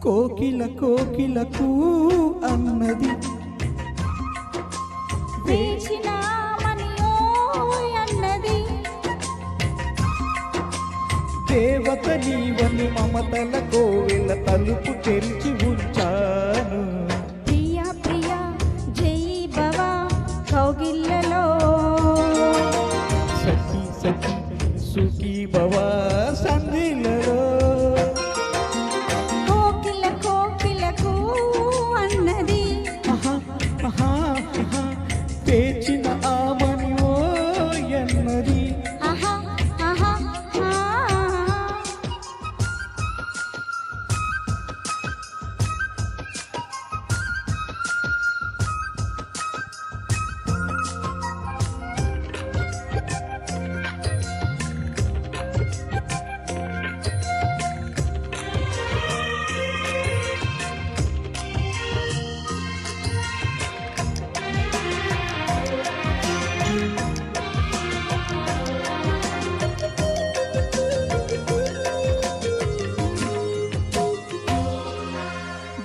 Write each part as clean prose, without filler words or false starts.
కోకిల కోకిలకు అన్నది వేచిన మనియో అన్నది దేవత నీవని మమతల కోవెల తలుపు తెరిచి ఉంచాను. ప్రియా ప్రియా జై భవ కౌగిళ్ళలో సఖీ సఖీ సుఖీ భవ సంధిలలో పేచిన ఆమని ఓ ఎన్నది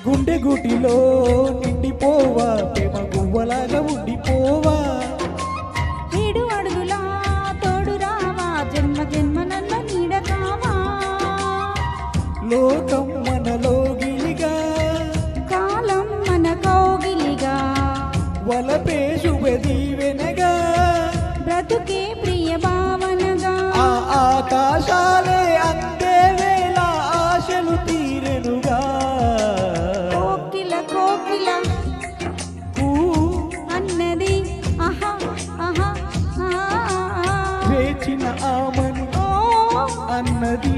గుండె గుటిలో నిండిపోవా ప్రేమ గువ్వలాగా ఉండిపోవా. 7 అడుగుల తోడు రావా జన్మ జన్మ నన్న నీడ కావా. లోకం మనలోగిలిగా కాలం మన కౌగిలిగా వలపే శుభదీవెనగా బ్రతుకే ప్రియ భావనగా ఆ ఆకాశాలే అందే వేళ ఆశలు తీరెనుగా. అన్నది వేచిన ఆమని అన్నది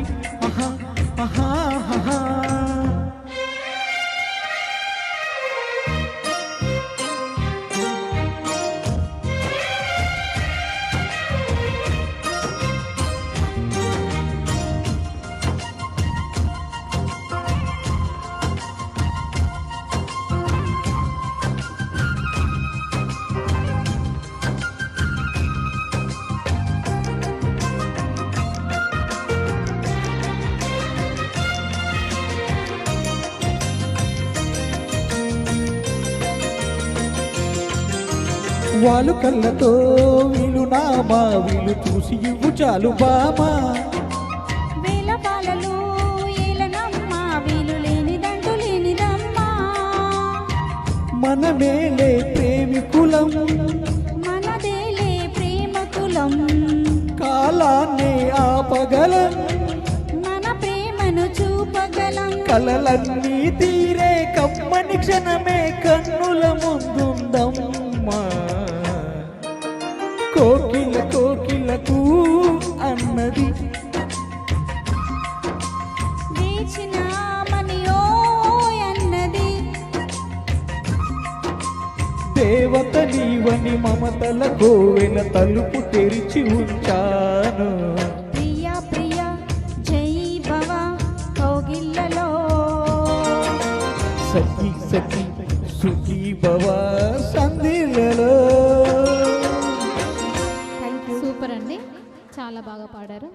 వాళ్ళు కళ్ళతో వీలు నామా వీలు చూసి ఇవ్వు చాలు బామా. వేల పాలలో ఏలనమ్మా వీలు లేనిదంటూ లేనిదమ్మా. మనమేలే ప్రేమికులం మనదేలే ప్రేమ కులం కాలాన్నే ఆపగలం మన ప్రేమను చూపగలం. కలలన్నీ తీరే కమ్మని క్షణమే కన్నుల ముందుందమ్మా. కోకిల కోకిలకు అన్నది వేచిన మనియో అన్నది దేవత నీవని మమతల కోవెల తలుపు తెరిచి ఉంచాను. ప్రియా ప్రియా జై భవ కౌగిళ్ళలో సఖీ సఖీ సుఖీ భవ సంధిలలో. సూపర్ అండి, చాలా బాగా పాడారు.